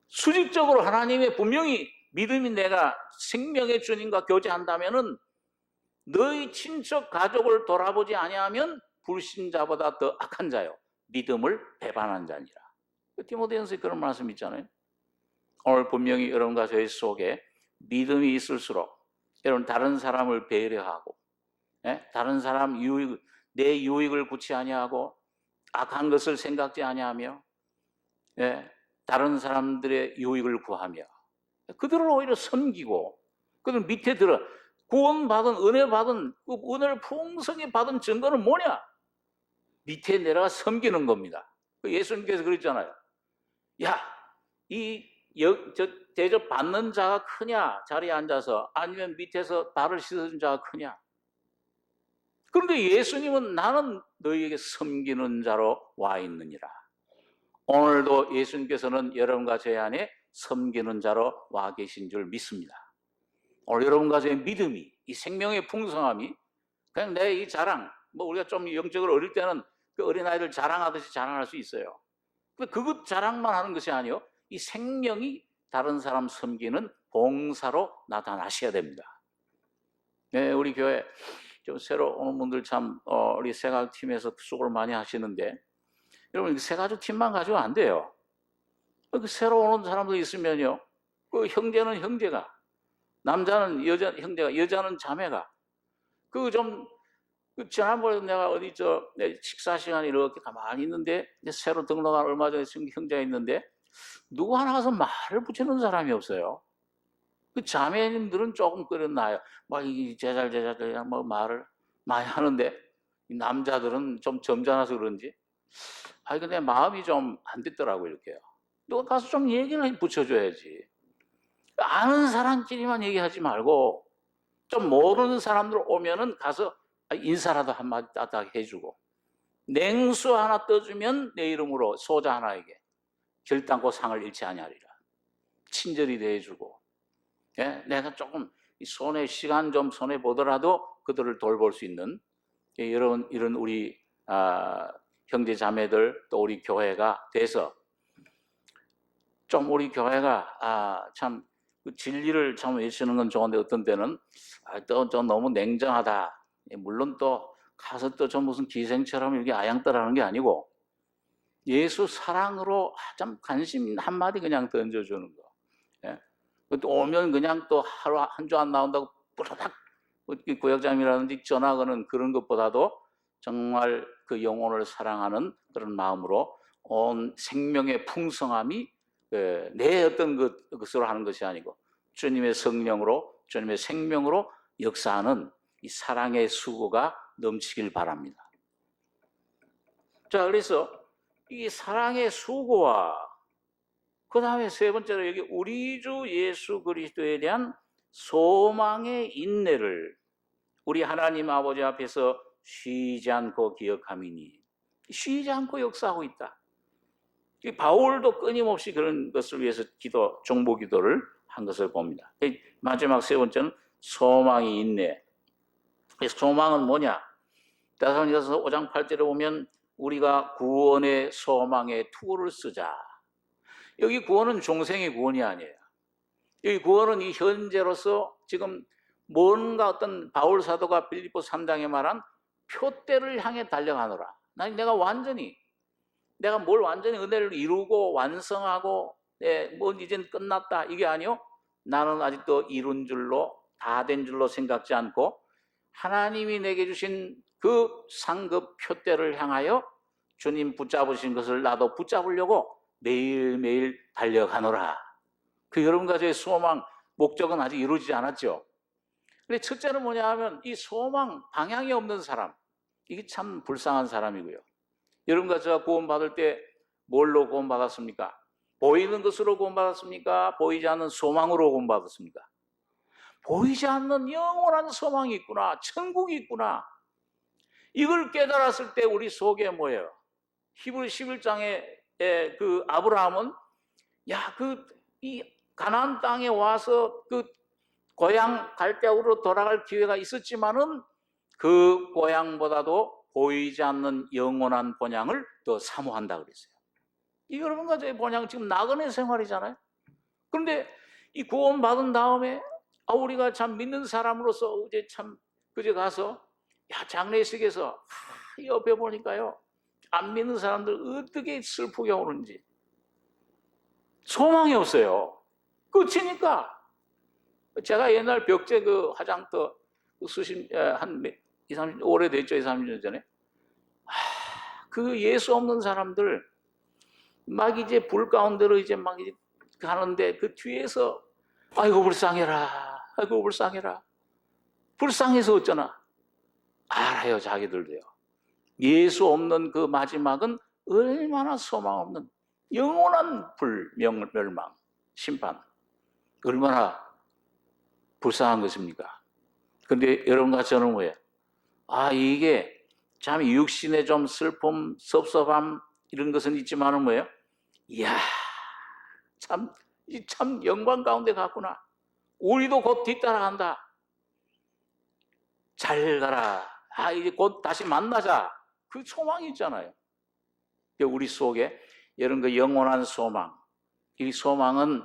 수직적으로 하나님의 분명히 믿음이 내가 생명의 주님과 교제한다면은 너희 친척 가족을 돌아보지 아니하면 불신자보다 더 악한 자요 믿음을 배반한 자니라. 디모데전서에 그런 말씀 있잖아요. 오늘 분명히 여러분과 저희 속에 믿음이 있을수록 여러분 다른 사람을 배려하고 다른 사람 내 유익을 구치 아니하고 악한 것을 생각지 아니하며 다른 사람들의 유익을 구하며 그들을 오히려 섬기고 그들 밑에 들어 구원받은 은혜 받은 그 은혜를 풍성히 받은 증거는 뭐냐? 밑에 내려가 섬기는 겁니다. 예수님께서 그랬잖아요. 대접 받는 자가 크냐? 자리에 앉아서 아니면 밑에서 발을 씻어준 자가 크냐? 그런데 예수님은 나는 너희에게 섬기는 자로 와 있느니라. 오늘도 예수님께서는 여러분과 제 안에 섬기는 자로 와 계신 줄 믿습니다. 오늘 여러분과 저의 믿음이, 이 생명의 풍성함이 그냥 내 이 자랑, 우리가 좀 영적으로 어릴 때는 그 어린아이들 자랑하듯이 자랑할 수 있어요. 근데 그것 자랑만 하는 것이 아니요. 이 생명이 다른 사람 섬기는 봉사로 나타나셔야 됩니다. 네, 우리 교회 좀 새로 오는 분들 참 우리 세가족팀에서 수고를 많이 하시는데, 여러분 세가족팀만 가지고 안 돼요. 그 새로 오는 사람들 있으면요, 그 형제는 형제가, 남자는 여자 형제가, 여자는 자매가, 지난번에 내가 어디 식사 시간에 이렇게 가만히 있는데, 새로 등록한 얼마 전에 형제가 있는데, 누구 하나 가서 말을 붙이는 사람이 없어요. 그 자매님들은 조금 그랬나요? 막 제잘 뭐 말을 많이 하는데, 남자들은 좀 점잖아서 그런지, 근데 마음이 좀 안 됐더라고, 이렇게요. 누가 가서 좀 얘기를 붙여줘야지. 아는 사람끼리만 얘기하지 말고, 좀 모르는 사람들 오면은 가서 인사라도 한마디 따뜻하게 해주고, 냉수 하나 떠주면 내 이름으로 소자 하나에게 결단코 상을 잃지 아니하리라. 친절히 대해주고, 예? 내가 조금 시간 좀 손해 보더라도 그들을 돌볼 수 있는 이런 우리 형제 자매들, 또 우리 교회가 돼서, 좀 우리 교회가 참 진리를 참 외치는 건 좋은데, 어떤 때는 또 좀 너무 냉정하다. 물론 또 가서 또 좀 무슨 기생처럼 이렇게 아양떠라는 게 아니고, 예수 사랑으로 참 관심 한마디 그냥 던져주는 거. 예? 또 오면 그냥 또 하루 한 주 안 나온다고 뿌라닥 구역장이라든지 전화 거는 그런 것보다도 정말 그 영혼을 사랑하는 그런 마음으로 온 생명의 풍성함이 내 어떤 것으로 하는 것이 아니고 주님의 성령으로, 주님의 생명으로 역사하는 이 사랑의 수고가 넘치길 바랍니다. 자, 그래서 이 사랑의 수고와 그 다음에 세 번째로 여기 우리 주 예수 그리스도에 대한 소망의 인내를 우리 하나님 아버지 앞에서 쉬지 않고 기억함이니, 쉬지 않고 역사하고 있다. 바울도 끊임없이 그런 것을 위해서 중보 기도를 한 것을 봅니다. 마지막 세 번째는 소망이 인내. 소망은 뭐냐? 데살로니가서 5장 8절에 보면 우리가 구원의 소망의 투구를 쓰자. 여기 구원은 종생의 구원이 아니에요. 여기 구원은 이 현재로서 지금 뭔가 어떤 바울 사도가 빌립보 3장에 말한 표대를 향해 달려가노라. 내가 뭘 완전히 은혜를 이루고 완성하고 뭐 이젠 끝났다 이게 아니요. 나는 아직도 이룬 줄로, 다 된 줄로 생각지 않고 하나님이 내게 주신 그 상급 표대를 향하여 주님 붙잡으신 것을 나도 붙잡으려고 매일매일 달려가노라. 여러분과 저의 소망, 목적은 아직 이루어지지 않았죠. 근데 첫째는 뭐냐 하면 이 소망, 방향이 없는 사람, 이게 참 불쌍한 사람이고요. 여러분과 제가 구원받을 때 뭘로 구원받았습니까? 보이는 것으로 구원받았습니까? 보이지 않는 소망으로 구원받았습니까? 보이지 않는 영원한 소망이 있구나, 천국이 있구나. 이걸 깨달았을 때 우리 속에 뭐예요? 히브리 11장에 그 아브라함은 이 가나안 땅에 와서 그 고향 갈대아우로 돌아갈 기회가 있었지만은 그 고향보다도 보이지 않는 영원한 본향을 더 사모한다 그랬어요. 이 여러분과 저의 본향은 지금 나그네 생활이잖아요. 그런데 이 구원 받은 다음에 우리가 참 믿는 사람으로서 그제 가서 장례식에서 옆에 보니까요, 안 믿는 사람들 어떻게 슬프게 오는지. 소망이 없어요. 끝이니까. 제가 옛날 벽제 화장터 한 20-30년 오래됐죠. 20-30년 전에. 예수 없는 사람들 막 이제 불 가운데로 이제 막 가는데 그 뒤에서 아이고 불쌍해라. 아이고 불쌍해라. 불쌍해서 어쩌나. 알아요, 자기들도요. 예수 없는 그 마지막은 얼마나 소망 없는 영원한 멸망, 심판. 얼마나 불쌍한 것입니까? 그런데 여러분과 저는 뭐예요? 이게 참 육신의 좀 슬픔, 섭섭함 이런 것은 있지만은 뭐예요? 이야, 참 영광 가운데 갔구나. 우리도 곧 뒤따라간다. 잘 가라. 이제 곧 다시 만나자. 그 소망이 있잖아요. 우리 속에 이런 영원한 소망. 이 소망은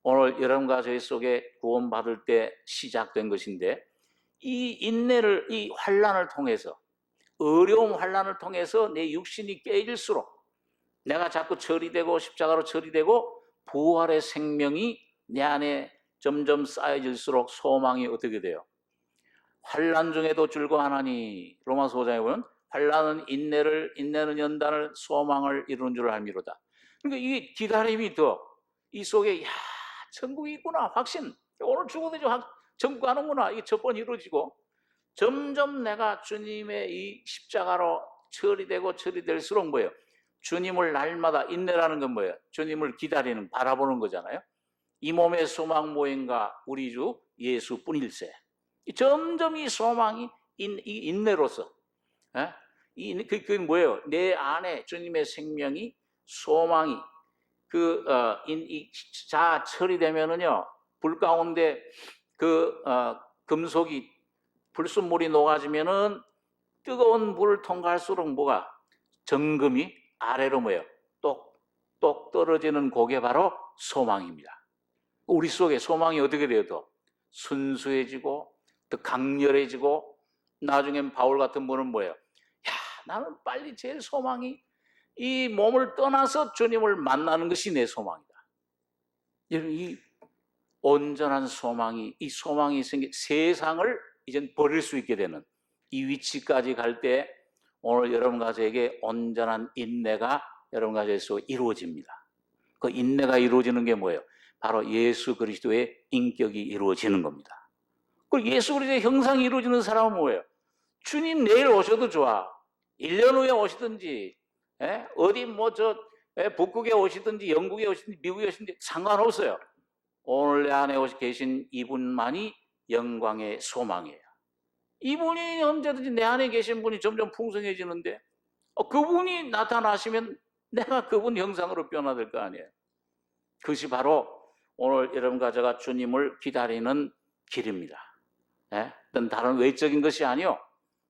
오늘 여러분과 저희 속에 구원받을 때 시작된 것인데, 이 인내를, 이 환난을 통해서, 어려움 환난을 통해서 내 육신이 깨질수록 내가 자꾸 처리되고 십자가로 처리되고 부활의 생명이 내 안에 점점 쌓여질수록 소망이 어떻게 돼요? 환난 중에도 즐거워하나니, 로마서 5장에 보면 환난은 인내를, 인내는 연단을, 소망을 이루는 줄 알미로다. 그러니까 이게 기다림이 더 이 속에 천국이 있구나, 확신, 오늘 죽어도 천국 가는구나, 이게 첫 번 이루어지고, 점점 내가 주님의 이 십자가로 처리될수록 뭐예요? 주님을 날마다, 인내라는 건 뭐예요? 주님을 기다리는, 바라보는 거잖아요. 이 몸의 소망 무엇인가? 우리 주 예수뿐일세. 점점 이 소망이 인내로서, 그게 뭐예요? 내 안에 주님의 생명이, 소망이 자 처리되면은요, 불 가운데 금속이, 불순물이 녹아지면은 뜨거운 물을 통과할수록 뭐가? 정금이 아래로 뭐예요? 똑똑 떨어지는 그게 바로 소망입니다. 우리 속에 소망이 어떻게 돼요? 더 순수해지고 더 강렬해지고, 나중엔 바울 같은 분은 뭐예요? 나는 빨리 제일 소망이 이 몸을 떠나서 주님을 만나는 것이 내 소망이다. 이 온전한 소망이, 이 소망이 세상을 이젠 버릴 수 있게 되는 이 위치까지 갈 때, 오늘 여러분과 저에게 온전한 인내가 여러분과 저에서 이루어집니다. 그 인내가 이루어지는 게 뭐예요? 바로 예수 그리스도의 인격이 이루어지는 겁니다. 그리고 예수 그리스도의 형상이 이루어지는 사람은 뭐예요? 주님 내일 오셔도 좋아, 1년 후에 오시든지, 어디 북극에 오시든지 영국에 오시든지 미국에 오시든지 상관없어요. 오늘 내 안에 계신 이분만이 영광의 소망이에요. 이분이 언제든지 내 안에 계신 분이 점점 풍성해지는데, 그분이 나타나시면 내가 그분 형상으로 변화될 거 아니에요. 그것이 바로 오늘 여러분과 제가 주님을 기다리는 길입니다. 어떤 다른 외적인 것이 아니요,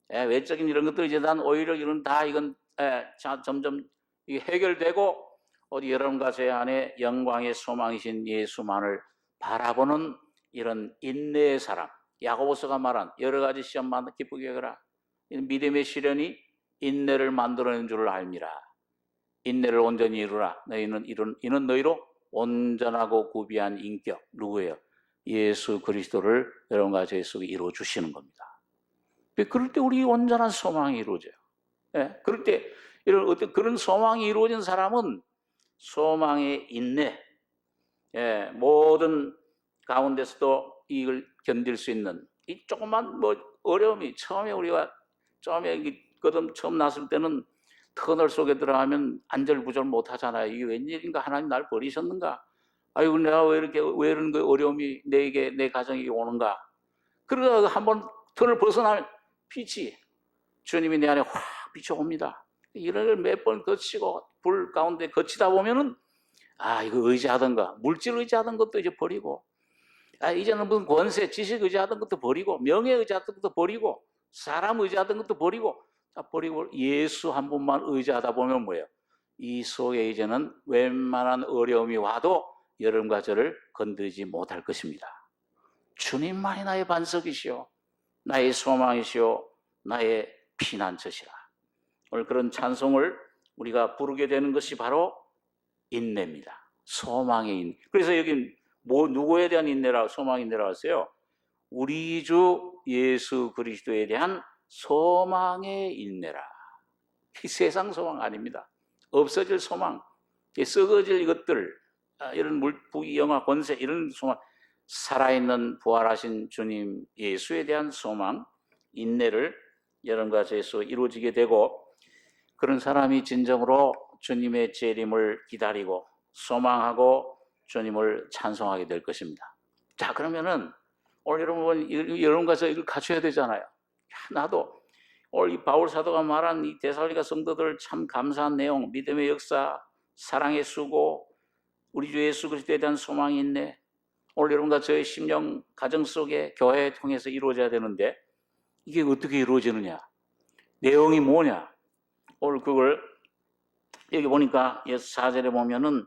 외적인 이런 것들 이제 난 오히려 이건 점점 해결되고, 여러분과 제 안에 영광의 소망이신 예수만을 바라보는 이런 인내의 사람, 야고보서가 말한 여러 가지 시험만 기쁘게 여겨라, 믿음의 시련이 인내를 만들어낸 줄을 알미라. 인내를 온전히 이루라. 이는 너희로 온전하고 구비한 인격, 누구예요? 예수 그리스도를 여러분과 제 속에 이루어 주시는 겁니다. 그럴 때 우리 온전한 소망이 이루어져요. 그럴 때 그런 소망이 이루어진 사람은 소망의 인내, 모든 가운데서도 이걸 견딜 수 있는 이 조그만 어려움이, 처음에 처음 났을 때는 터널 속에 들어가면 안절부절 못 하잖아요. 이게 웬일인가? 하나님 날 버리셨는가? 아이고, 내가 왜 이런 그 어려움이 내 가정에 오는가? 그러다가 한번 터널 벗어나면 빛이, 주님이 내 안에 확 비춰옵니다. 이런 걸 몇 번 거치고 불 가운데 거치다 보면은, 이거 의지하던 거, 물질 의지하던 것도 이제 버리고, 이제는 무슨 권세, 지식 의지하던 것도 버리고, 명예 의지하던 것도 버리고, 사람 의지하던 것도 버리고, 예수 한 분만 의지하다 보면 뭐예요? 이 속에 이제는 웬만한 어려움이 와도 여러분과 저를 건드리지 못할 것입니다. 주님만이 나의 반석이시오, 나의 소망이시오, 나의 피난처시라. 오늘 그런 찬송을 우리가 부르게 되는 것이 바로 인내입니다. 소망의 인내. 그래서 여기 누구에 대한 인내라, 소망 인내라고 했어요? 우리 주 예수 그리스도에 대한 소망의 인내라. 이 세상 소망 아닙니다. 없어질 소망, 썩어질 이것들, 이런 부귀 영화 권세, 이런 소망, 살아있는 부활하신 주님 예수에 대한 소망, 인내를 여러분과 저에서 이루어지게 되고, 그런 사람이 진정으로 주님의 재림을 기다리고 소망하고 주님을 찬송하게 될 것입니다. 자, 그러면은 오늘 여러분과 저 이걸 갖춰야 되잖아요. 나도 오늘 이 바울 사도가 말한 이 데살로니가 성도들 참 감사한 내용, 믿음의 역사, 사랑의 수고, 우리 주 예수 그리스도에 대한 소망이 있네. 오늘 여러분과 저의 심령 가정 속에 교회를 통해서 이루어져야 되는데, 이게 어떻게 이루어지느냐? 내용이 뭐냐? 오늘 그걸 여기 보니까 4절에 보면은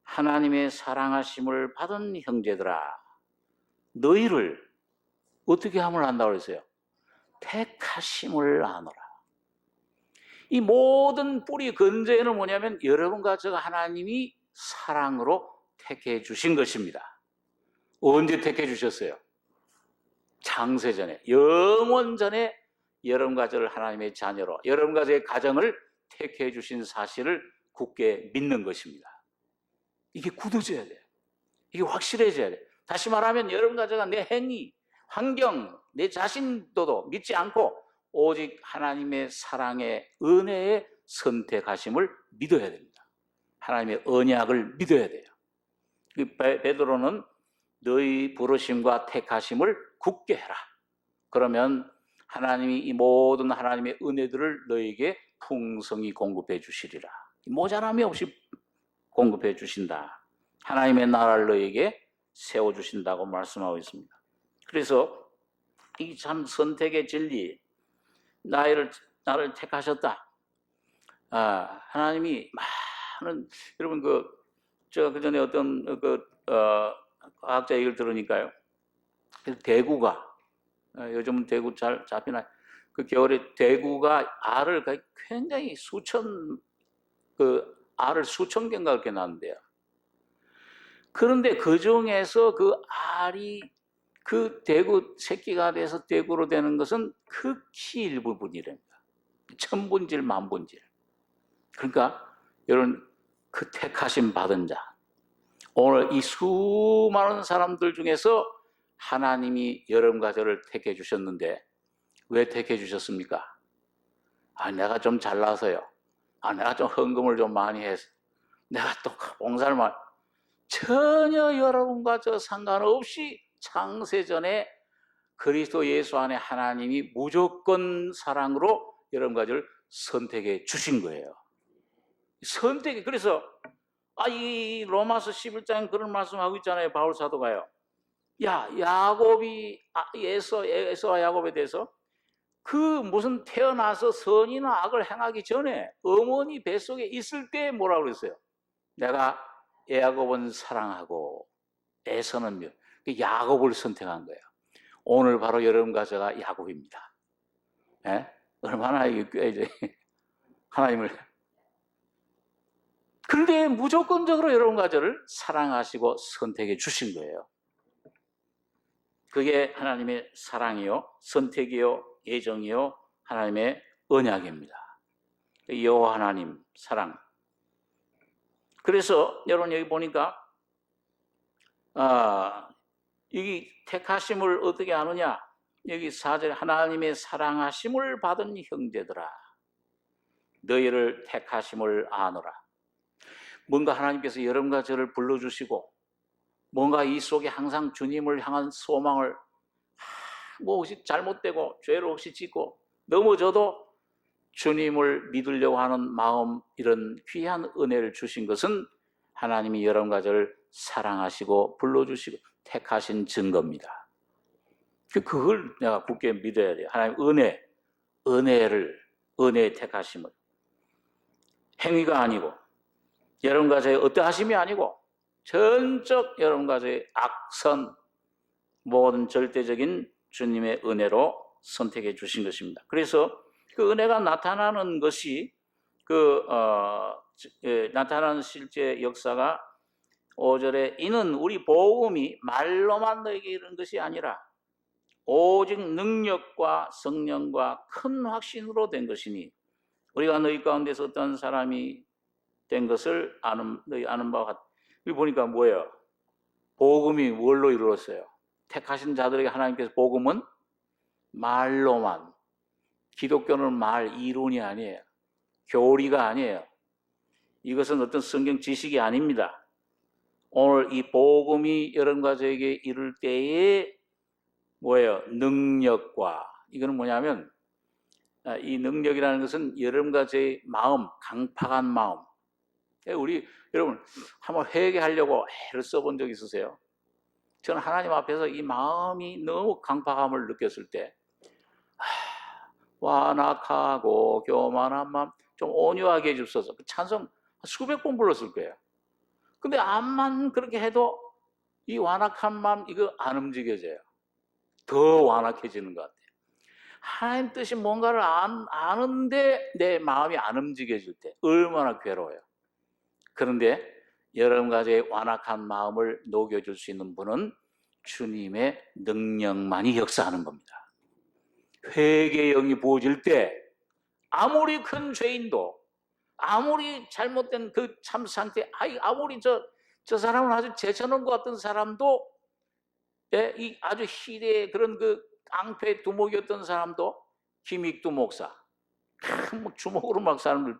하나님의 사랑하심을 받은 형제들아, 너희를 어떻게 함을 한다고 그랬어요? 택하심을 아노라. 이 모든 뿌리 근저에는 뭐냐면 여러분과 제가 하나님이 사랑으로 택해 주신 것입니다. 언제 택해 주셨어요? 창세전에, 영원전에 여러분과 저를 하나님의 자녀로, 여러분과 저의 가정을 택해 주신 사실을 굳게 믿는 것입니다. 이게 굳어져야 돼요. 이게 확실해져야 돼요. 다시 말하면 여러분과 제가 내 행위, 환경, 내 자신도 믿지 않고 오직 하나님의 사랑의 은혜의 선택하심을 믿어야 됩니다. 하나님의 언약을 믿어야 돼요. 베드로는 너희 부르심과 택하심을 굳게 해라. 그러면 하나님이 이 모든 하나님의 은혜들을 너에게 풍성히 공급해 주시리라. 모자람이 없이 공급해 주신다. 하나님의 나라를 너에게 세워주신다고 말씀하고 있습니다. 그래서 이 참 선택의 진리, 나를 택하셨다. 하나님이 많은, 여러분 제가 그 전에 어떤 과학자 얘기를 들으니까요. 대구가, 요즘은 대구 잘 잡히나요? 그 겨울에 대구가 알을 굉장히 알을 수천 개인가 그렇게 낳는데요. 그런데 그 중에서 그 알이 그 대구 새끼가 돼서 대구로 되는 것은 극히 일부분이랍니다. 천분질, 만분질. 그러니까 여러분, 그 택하심 받은 자, 오늘 이 수많은 사람들 중에서 하나님이 여러분과 저를 택해 주셨는데 왜 택해 주셨습니까? 내가 좀 잘나서요. 내가 좀 헌금을 좀 많이 해서, 내가 또 봉사를 많이, 전혀 여러분과 저 상관없이 창세전에 그리스도 예수 안에 하나님이 무조건 사랑으로 여러분과 저를 선택해 주신 거예요. 선택이. 그래서 이 로마서 11장 그런 말씀하고 있잖아요. 바울 사도가요. 야곱이 에서와 야곱에 대해서 그 무슨 태어나서 선이나 악을 행하기 전에 어머니 뱃속에 있을 때 뭐라고 그랬어요? 내가 야곱은 사랑하고 에서는 야곱을 선택한 거예요. 오늘 바로 여러분과 제가 야곱입니다. 예? 얼마나 이제 하나님을. 그런데 무조건적으로 여러분과 저를 사랑하시고 선택해 주신 거예요. 그게 하나님의 사랑이요, 선택이요, 예정이요, 하나님의 언약입니다. 여호와 하나님 사랑. 그래서 여러분 여기 보니까 이 택하심을 어떻게 아느냐? 여기 4절에 하나님의 사랑하심을 받은 형제들아, 너희를 택하심을 아노라. 뭔가 하나님께서 여러분과 저를 불러주시고, 뭔가 이 속에 항상 주님을 향한 소망을, 혹시 잘못되고 죄를 혹시 짓고 넘어져도 주님을 믿으려고 하는 마음, 이런 귀한 은혜를 주신 것은 하나님이 여러분과 저를 사랑하시고 불러주시고 택하신 증거입니다. 그걸 내가 굳게 믿어야 돼요. 하나님 은혜의 택하심을. 행위가 아니고 여러분과 저의 어떠하심이 아니고 전적 여러분과 저의 악선, 모든 절대적인 주님의 은혜로 선택해 주신 것입니다. 그래서 그 은혜가 나타나는 것이 나타나는 실제 역사가 5절에 이는 우리 복음이 말로만 너에게 이르는 것이 아니라 오직 능력과 성령과 큰 확신으로 된 것이니 우리가 너희 가운데서 어떤 사람이 된 것을 너희 아는 바와 같다. 여기 보니까 뭐예요? 복음이 뭘로 이루어졌어요? 택하신 자들에게 하나님께서 복음은 말로만. 기독교는 말, 이론이 아니에요. 교리가 아니에요. 이것은 어떤 성경 지식이 아닙니다. 오늘 이 복음이 여러분과 저에게 이룰 때에 뭐예요? 능력과. 이거는 뭐냐면 이 능력이라는 것은 여러분과 저의 마음, 강팍한 마음. 여러분 한번 회개하려고 애를 써본 적 있으세요? 저는 하나님 앞에서 이 마음이 너무 강팍함을 느꼈을 때 완악하고 교만한 마음 좀 온유하게 해주소서. 그 찬송 수백 번 불렀을 거예요. 근데 암만 그렇게 해도 이 완악한 마음 이거 안 움직여져요. 더 완악해지는 것 같아요. 하나님 뜻이 뭔가를 아는데 내 마음이 안 움직여질 때 얼마나 괴로워요. 그런데 여러 가지의 완악한 마음을 녹여줄 수 있는 분은 주님의 능력만이 역사하는 겁니다. 회개의 영이 부어질 때 아무리 큰 죄인도, 아무리 잘못된 그 참 상태, 아무리 저 사람은 아주 제쳐놓은 것 같은 사람도, 이 아주 희대의 그런 그 깡패 두목이었던 사람도, 김익두 목사, 큰 주먹으로 막 사람들,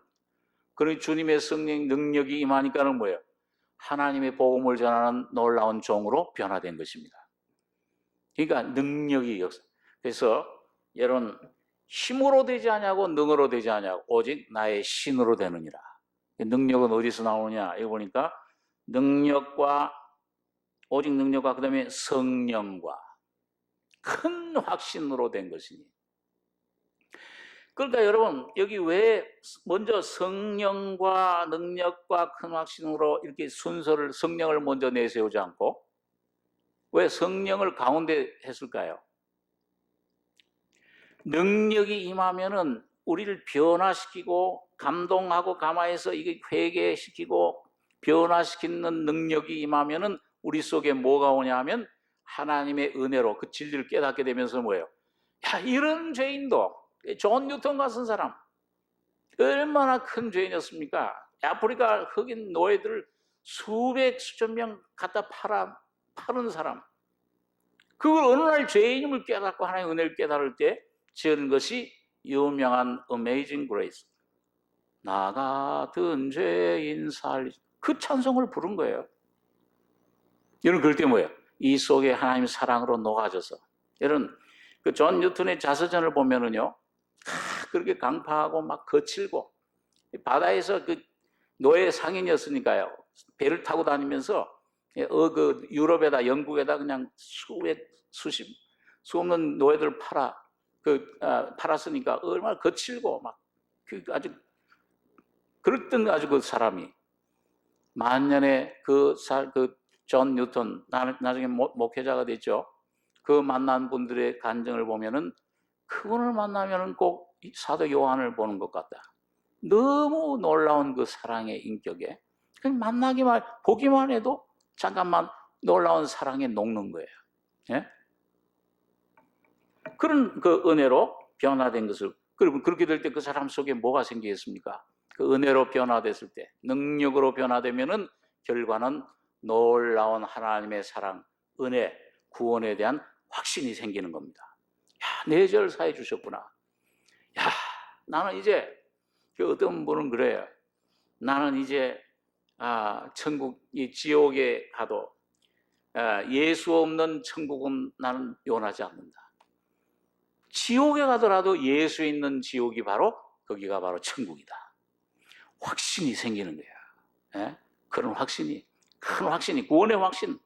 그런 주님의 성령 능력이 임하니까는 뭐예요? 하나님의 복음을 전하는 놀라운 종으로 변화된 것입니다. 그러니까 능력이 역사. 그래서 여러분, 힘으로 되지 않냐고 능으로 되지 않냐고 오직 나의 신으로 되느니라. 능력은 어디서 나오느냐? 이거 보니까 능력과, 오직 능력과 그 다음에 성령과 큰 확신으로 된 것이니. 그러니까 여러분, 여기 왜 먼저 성령과 능력과 큰 확신으로 이렇게 순서를, 성령을 먼저 내세우지 않고 왜 성령을 가운데 했을까요? 능력이 임하면은 우리를 변화시키고 감동하고 감화해서 이게 회개시키고 변화시키는 능력이 임하면은 우리 속에 뭐가 오냐 하면 하나님의 은혜로 그 진리를 깨닫게 되면서 뭐예요? 야, 이런 죄인도, 존 뉴턴 같은 사람 얼마나 큰 죄인이었습니까? 아프리카 흑인 노예들 수백 수천 명 갖다 파는 사람, 그걸 어느 날 죄인임을 깨닫고 하나님의 은혜를 깨달을 때 지은 것이 유명한 Amazing Grace, 나 같은 죄인 살리, 그 찬송을 부른 거예요. 여러분, 그럴 때 뭐예요? 이 속에 하나님 사랑으로 녹아져서. 여러분, 그 존 뉴턴의 자서전을 보면은요, 그렇게 강파하고 막 거칠고, 바다에서 그 노예 상인이었으니까요, 배를 타고 다니면서 그 유럽에다, 영국에다 그냥 수 없는 노예들 팔았으니까 얼마나 거칠고 막 아주 그랬던 아주 그 사람이 만년에 그 존 뉴턴, 나중에 목회자가 됐죠. 그 만난 분들의 간증을 보면은 그분을 만나면은 꼭 사도 요한을 보는 것 같다. 너무 놀라운 그 사랑의 인격에 그냥 보기만 해도 잠깐만 놀라운 사랑에 녹는 거예요. 예? 그런 그 은혜로 변화된 것을, 그리고 그렇게 될 때 그 사람 속에 뭐가 생기겠습니까? 그 은혜로 변화됐을 때, 능력으로 변화되면은 결과는 놀라운 하나님의 사랑, 은혜, 구원에 대한 확신이 생기는 겁니다. 야, 내 죄를 사해 주셨구나. 야, 나는 이제, 그 어떤 분은 그래요. 나는 이제 천국, 이 지옥에 가도 예수 없는 천국은 나는 원하지 않는다. 지옥에 가더라도 예수 있는 지옥이 거기가 바로 천국이다. 확신이 생기는 거야. 예? 그런 확신이, 큰 확신이, 구원의 확신,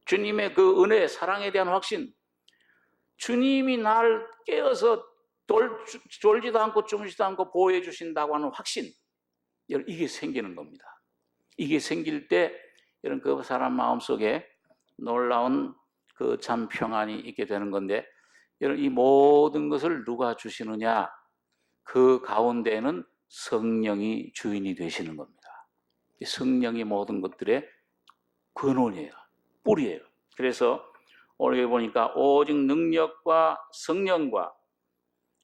주님의 그 은혜, 사랑에 대한 확신, 주님이 나를 깨어서 졸지도 않고 주무시지도 않고 보호해 주신다고 하는 확신, 이게 생기는 겁니다. 이게 생길 때 이런 그 사람 마음속에 놀라운 그 참 평안이 있게 되는 건데, 이 모든 것을 누가 주시느냐? 그 가운데에는 성령이 주인이 되시는 겁니다. 성령이 모든 것들의 근원이에요. 뿌리예요. 그래서 오늘 보니까 오직 능력과 성령과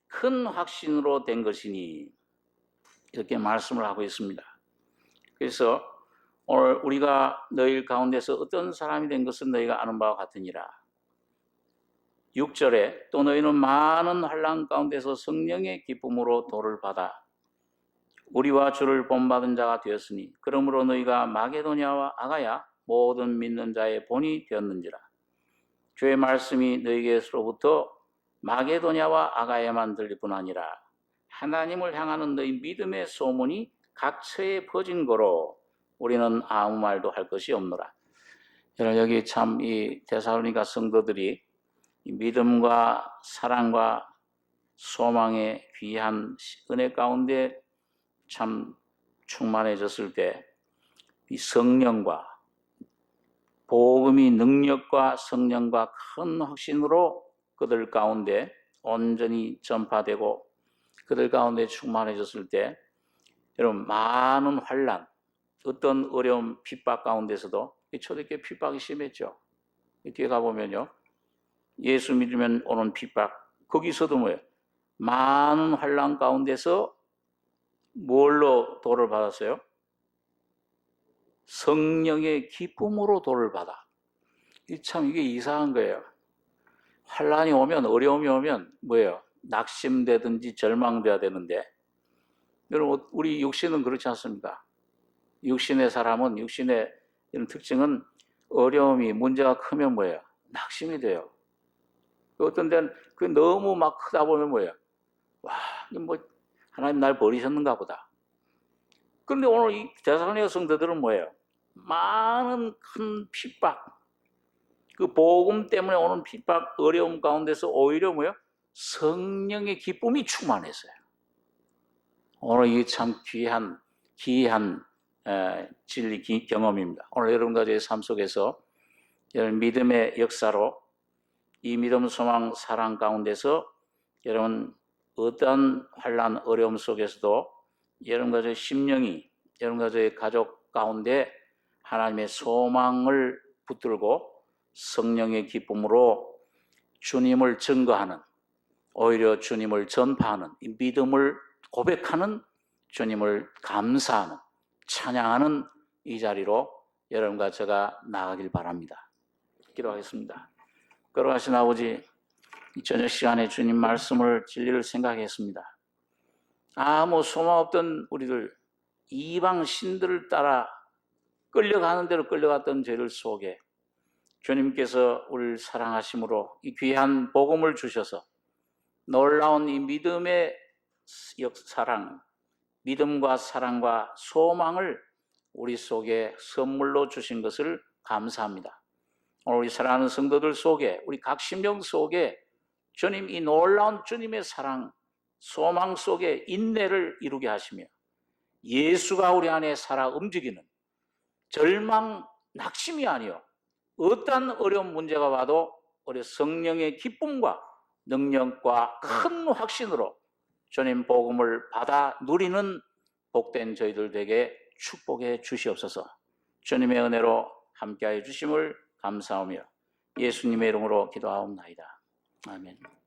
큰 확신으로 된 것이니, 이렇게 말씀을 하고 있습니다. 그래서 오늘 우리가 너희 가운데서 어떤 사람이 된 것은 너희가 아는 바와 같으니라. 6절에 또 너희는 많은 환난 가운데서 성령의 기쁨으로 도를 받아 우리와 주를 본받은 자가 되었으니 그러므로 너희가 마게도냐와 아가야 모든 믿는 자의 본이 되었는지라. 주의 말씀이 너희에게서부터 마게도냐와 아가야만 들릴 뿐 아니라 하나님을 향하는 너희 믿음의 소문이 각처에 퍼진 거로 우리는 아무 말도 할 것이 없노라. 여기 참 이 데살로니가 성도들이 믿음과 사랑과 소망의 귀한 은혜 가운데 참 충만해졌을 때 이 성령과 복음이 능력과 성령과 큰 확신으로 그들 가운데 온전히 전파되고 그들 가운데 충만해졌을 때 여러분 많은 환난, 어떤 어려움, 핍박 가운데서도 초대교회 핍박이 심했죠. 뒤에 가보면요. 예수 믿으면 오는 핍박, 거기서도 뭐예요? 많은 환난 가운데서 뭘로 도를 받았어요? 성령의 기쁨으로 도를 받아. 참 이게 이상한 거예요. 환난이 오면, 어려움이 오면 뭐예요? 낙심되든지 절망돼야 되는데 여러분 우리 육신은 그렇지 않습니까? 육신의 사람은, 육신의 이런 특징은 어려움이, 문제가 크면 뭐예요? 낙심이 돼요. 어떤 데는 그 너무 막 크다 보면 뭐예요? 와, 뭐 하나님 날 버리셨는가 보다. 그런데 오늘 이 데살로니가 성도들은 뭐예요? 많은 큰 핍박, 그 복음 때문에 오는 핍박, 어려움 가운데서 오히려 뭐예요? 성령의 기쁨이 충만했어요. 오늘 이게 참 귀한 진리 경험입니다. 오늘 여러분과 저의 삶 속에서 여러분 믿음의 역사로 이 믿음, 소망, 사랑 가운데서 여러분 어떠한 환난, 어려움 속에서도 여러분과 저의 심령이, 여러분과 저의 가족 가운데 하나님의 소망을 붙들고 성령의 기쁨으로 주님을 증거하는, 오히려 주님을 전파하는, 이 믿음을 고백하는, 주님을 감사하는, 찬양하는 이 자리로 여러분과 제가 나가길 바랍니다. 기도하겠습니다. 걸어가신 아버지, 이 저녁 시간에 주님 말씀을, 진리를 생각했습니다. 아무 소망 없던 우리들, 이방 신들을 따라 끌려가는 대로 끌려갔던 저희들 속에 주님께서 우리를 사랑하심으로 이 귀한 복음을 주셔서 놀라운 이 믿음의 사랑, 믿음과 사랑과 소망을 우리 속에 선물로 주신 것을 감사합니다. 오늘 우리 사랑하는 성도들 속에, 우리 각 심령 속에 주님, 이 놀라운 주님의 사랑, 소망 속에 인내를 이루게 하시며 예수가 우리 안에 살아 움직이는 절망, 낙심이 아니요 어떠한 어려운 문제가 와도 우리 성령의 기쁨과 능력과 큰 확신으로 주님 복음을 받아 누리는 복된 저희들 되게 축복해 주시옵소서. 주님의 은혜로 함께하여 주심을 감사하며 예수님의 이름으로 기도하옵나이다. 아멘.